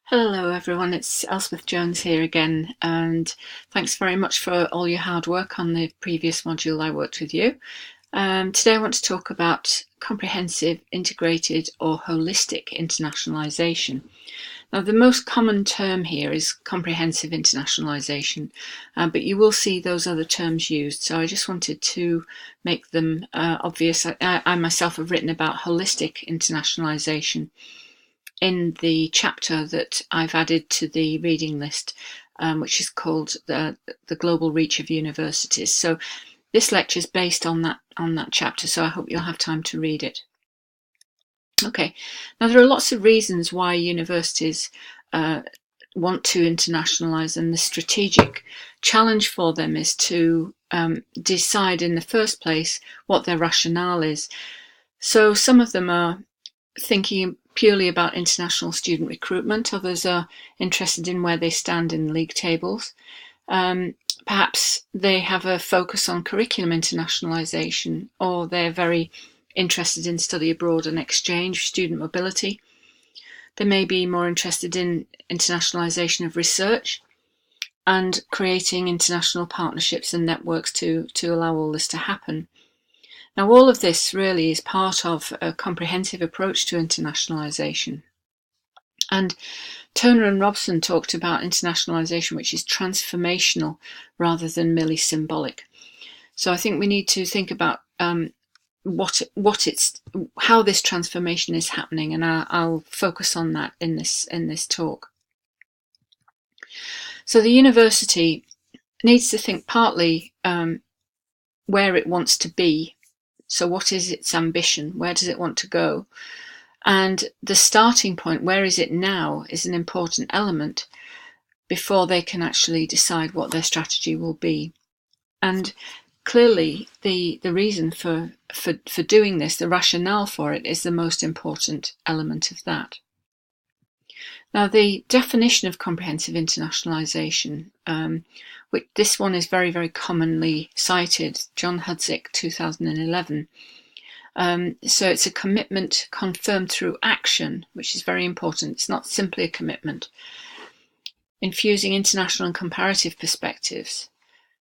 Hello everyone, it's Elspeth Jones here again, and thanks very much for all your hard work on the previous module I worked with you. Today I want to talk about comprehensive, integrated or holistic internationalisation. Now the most common term here is comprehensive internationalisation, but you will see those other terms used, so I just wanted to make them obvious. I myself have written about holistic internationalisation in the chapter that I've added to the reading list, which is called the Global Reach of Universities. So this lecture is based on that chapter, so I hope you'll have time to read it. Okay, now there are lots of reasons why universities want to internationalise, and the strategic challenge for them is to decide in the first place what their rationale is. So some of them are thinking purely about international student recruitment. Others are interested in where they stand in league tables. Perhaps they have a focus on curriculum internationalisation, or they're very interested in study abroad and exchange, student mobility. They may be more interested in internationalisation of research and creating international partnerships and networks to allow all this to happen. Now, all of this really is part of a comprehensive approach to internationalisation. And Turner and Robson talked about internationalisation, which is transformational rather than merely symbolic. So I think we need to think about how this transformation is happening, and I'll focus on that in this talk. So the university needs to think partly where it wants to be. So what is its ambition? Where does it want to go? And the starting point, where is it now, is an important element before they can actually decide what their strategy will be. And clearly the reason for doing this, the rationale for it, is the most important element of that. Now, the definition of comprehensive internationalisation, this one is very, very commonly cited, John Hudzik, 2011. So it's a commitment confirmed through action, which is very important. It's not simply a commitment. Infusing international and comparative perspectives.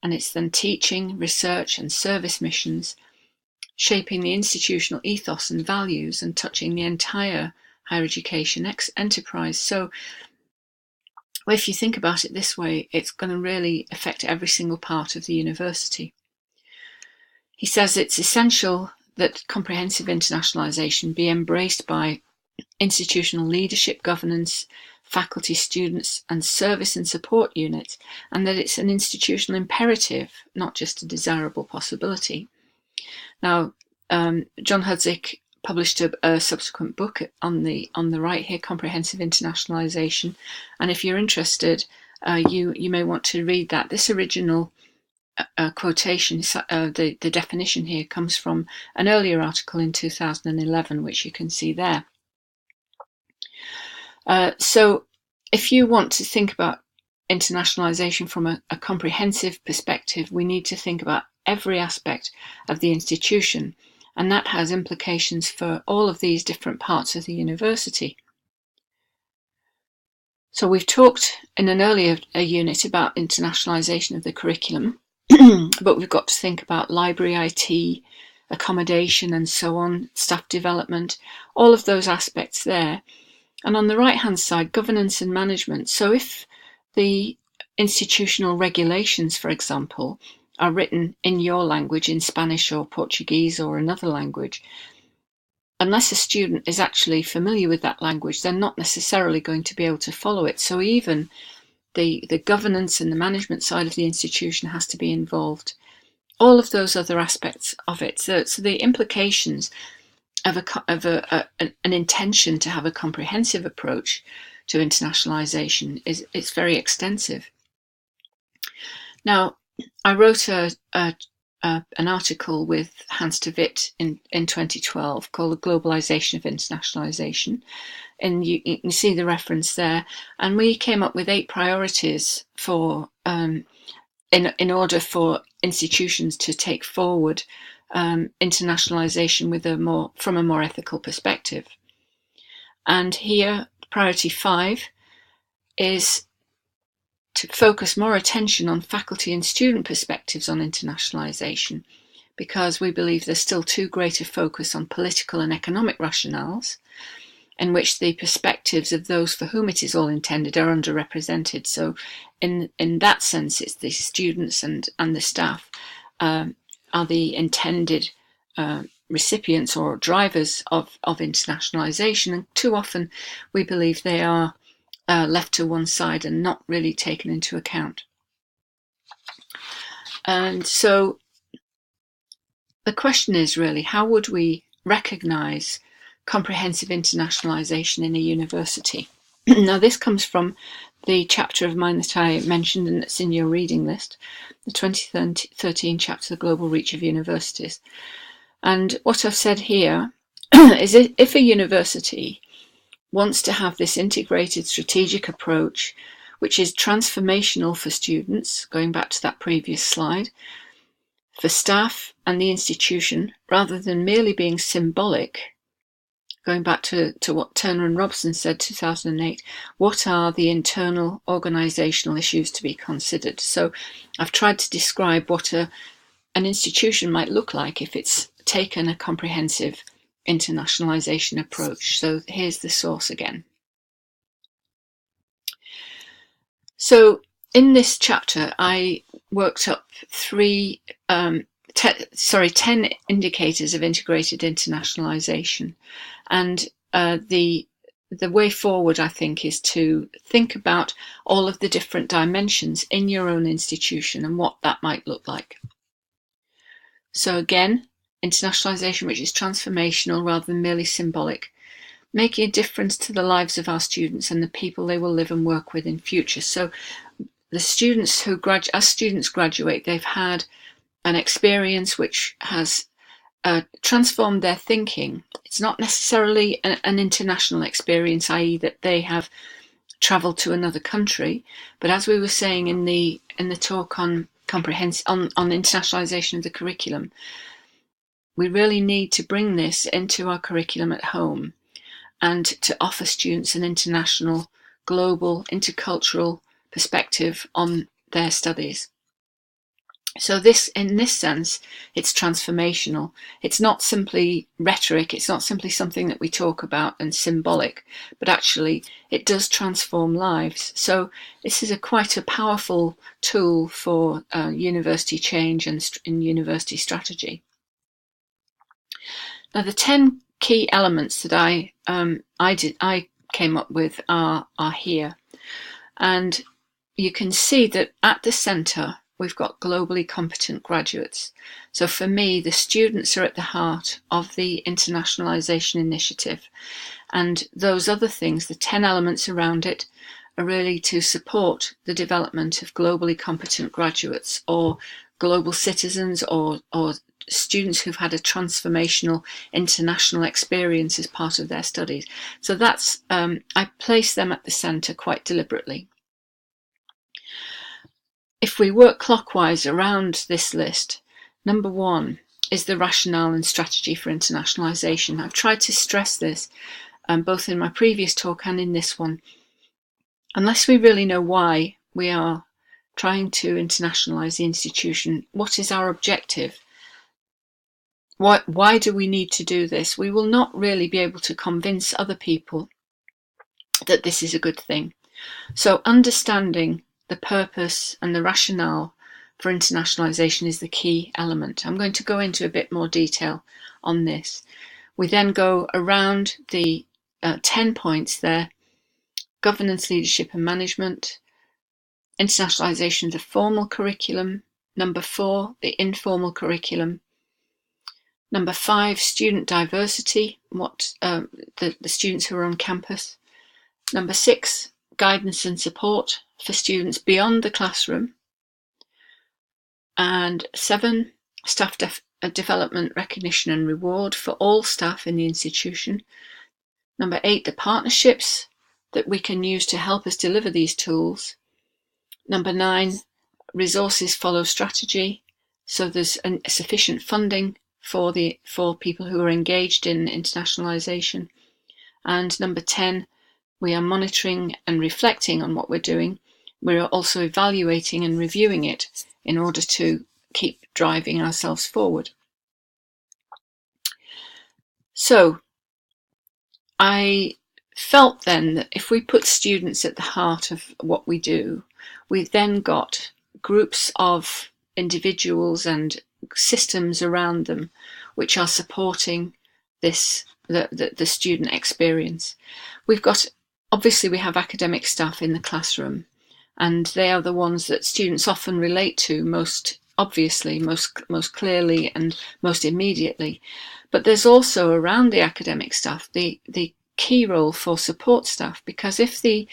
And it's then teaching, research and service missions, shaping the institutional ethos and values, and touching the entire higher education enterprise. So if you think about it this way, it's going to really affect every single part of the university. He says it's essential that comprehensive internationalisation be embraced by institutional leadership, governance, faculty, students and service and support units, and that it's an institutional imperative, not just a desirable possibility. Now, John Hudzik published a subsequent book on the right here, Comprehensive Internationalisation, and if you're interested, you may want to read that. This original quotation, the definition here, comes from an earlier article in 2011, which you can see there. So if you want to think about internationalisation from a comprehensive perspective, we need to think about every aspect of the institution, and that has implications for all of these different parts of the university. So we've talked in an earlier unit about internationalisation of the curriculum, but we've got to think about library IT, accommodation and so on, staff development, all of those aspects there. And on the right-hand side, governance and management. So if the institutional regulations, for example, are written in your language, in Spanish or Portuguese or another language, unless a student is actually familiar with that language, they're not necessarily going to be able to follow it. So even the governance and the management side of the institution has to be involved. All of those other aspects of it. So the implications of an intention to have a comprehensive approach to internationalisation is very extensive. Now, I wrote an article with Hans de Wit in 2012 called The Globalisation of Internationalisation, and you can see the reference there. And we came up with 8 priorities for in order for institutions to take forward internationalisation from a more ethical perspective. And here, priority 5 is to focus more attention on faculty and student perspectives on internationalisation, because we believe there's still too great a focus on political and economic rationales, in which the perspectives of those for whom it is all intended are underrepresented. So in that sense, it's the students and the staff are the intended recipients or drivers of internationalisation, and too often we believe they are left to one side and not really taken into account. And so the question is really, how would we recognise comprehensive internationalisation in a university? Now, this comes from the chapter of mine that I mentioned and that's in your reading list, the 2013 chapter, The Global Reach of Universities. And what I've said here is, if a university wants to have this integrated strategic approach, which is transformational for students, going back to that previous slide, for staff and the institution, rather than merely being symbolic, going back to what Turner and Robson said, 2008, what are the internal organisational issues to be considered? So I've tried to describe what an institution might look like if it's taken a comprehensive internationalisation approach. So here's the source again. So in this chapter, I worked up 10 indicators of integrated internationalisation, and the way forward, I think, is to think about all of the different dimensions in your own institution and what that might look like. So again, internationalisation which is transformational rather than merely symbolic, making a difference to the lives of our students and the people they will live and work with in future. So the students as students graduate, they've had an experience which has transformed their thinking. It's not necessarily an international experience, i.e. that they have travelled to another country, but as we were saying in the talk on internationalisation of the curriculum, we really need to bring this into our curriculum at home and to offer students an international, global, intercultural perspective on their studies. So in this sense, it's transformational. It's not simply rhetoric. It's not simply something that we talk about and symbolic, but actually it does transform lives. So this is quite a powerful tool for university change and in university strategy. Now, the 10 key elements that I came up with are here, and you can see that at the centre we've got globally competent graduates. So for me, the students are at the heart of the internationalisation initiative, and those other things, the 10 elements around it, are really to support the development of globally competent graduates or global citizens or students who've had a transformational international experience as part of their studies. So that's I place them at the centre quite deliberately. If we work clockwise around this list, number 1 is the rationale and strategy for internationalisation. I've tried to stress this both in my previous talk and in this one. Unless we really know why we are trying to internationalise the institution, what is our objective? Why do we need to do this? We will not really be able to convince other people that this is a good thing. So understanding the purpose and the rationale for internationalisation is the key element. I'm going to go into a bit more detail on this. We then go around the 10 points there: governance, leadership and management, internationalisation of the formal curriculum, number 4, the informal curriculum, number 5, student diversity, what the students who are on campus, number 6, guidance and support for students beyond the classroom, and 7, staff development, recognition and reward for all staff in the institution, number 8, the partnerships that we can use to help us deliver these tools, number 9, resources follow strategy, so there's sufficient funding for people who are engaged in internationalisation, and number 10, we are monitoring and reflecting on what we're doing. We're also evaluating and reviewing it in order to keep driving ourselves forward. So I felt then that if we put students at the heart of what we do, we've then got groups of individuals and systems around them which are supporting this the student experience. Obviously we have academic staff in the classroom, and they are the ones that students often relate to most obviously, most clearly and most immediately. But there's also around the academic staff the key role for support staff, because if the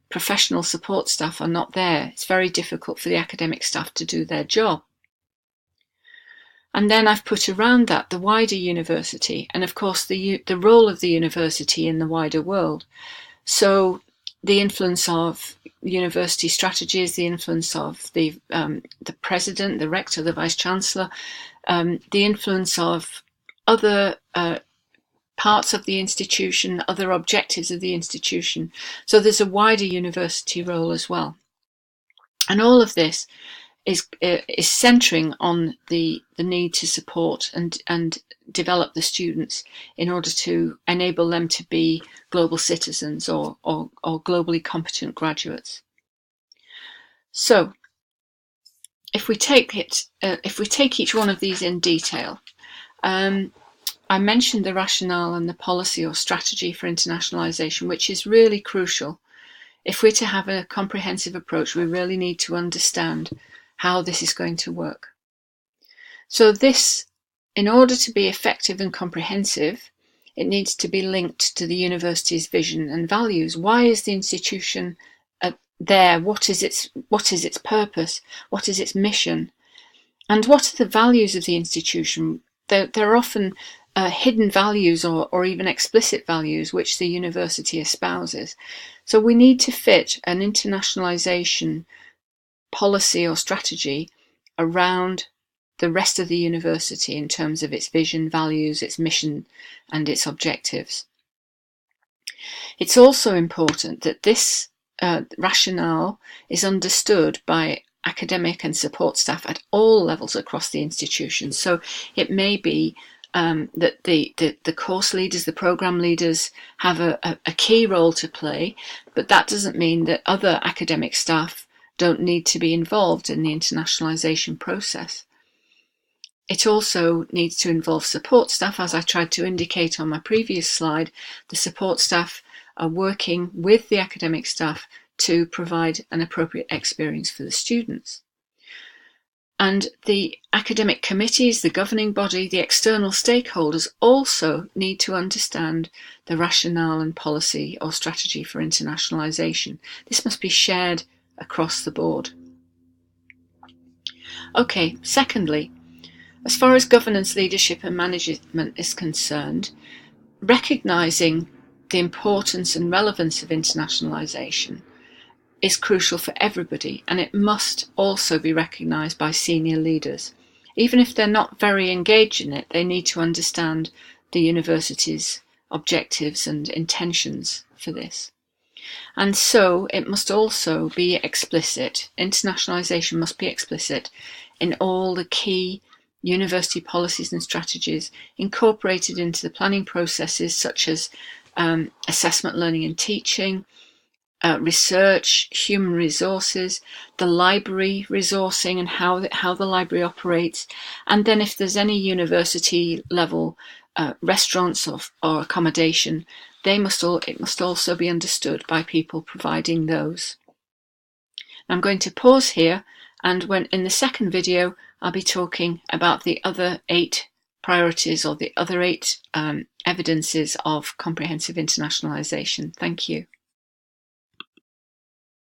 professional support staff are not there, it's very difficult for the academic staff to do their job. And then I've put around that the wider university, and of course the role of the university in the wider world. So the influence of university strategies, the influence of the president, the rector, the vice chancellor, the influence of other parts of the institution, other objectives of the institution. So there's a wider university role as well. And all of this is centering on the need to support and develop the students in order to enable them to be global citizens or globally competent graduates. So if we take each one of these in detail, I mentioned the rationale and the policy or strategy for internationalisation, which is really crucial. If we're to have a comprehensive approach, we really need to understand how this is going to work. So this, in order to be effective and comprehensive, it needs to be linked to the university's vision and values. Why is the institution there? What is its purpose? What is its mission? And what are the values of the institution? There are often hidden values or even explicit values which the university espouses. So we need to fit an internationalisation policy or strategy around the rest of the university in terms of its vision, values, its mission and its objectives. It's also important that this rationale is understood by academic and support staff at all levels across the institution. So it may be that the course leaders, the programme leaders have a key role to play, but that doesn't mean that other academic staff don't need to be involved in the internationalisation process. It also needs to involve support staff. As I tried to indicate on my previous slide, the support staff are working with the academic staff to provide an appropriate experience for the students. And the academic committees, the governing body, the external stakeholders also need to understand the rationale and policy or strategy for internationalisation. This must be shared across the board. Okay, secondly, as far as governance, leadership and management is concerned, recognising the importance and relevance of internationalisation is crucial for everybody, and it must also be recognised by senior leaders. Even if they're not very engaged in it, they need to understand the university's objectives and intentions for this. And so it must also be explicit. Internationalisation must be explicit in all the key university policies and strategies incorporated into the planning processes, such as assessment, learning and teaching, research, human resources, the library resourcing and how the library operates, and then if there's any university level restaurants or accommodation, it must also be understood by people providing those. I'm going to pause here, and in the second video I'll be talking about the other 8 priorities or the other 8 evidences of comprehensive internationalisation. Thank you.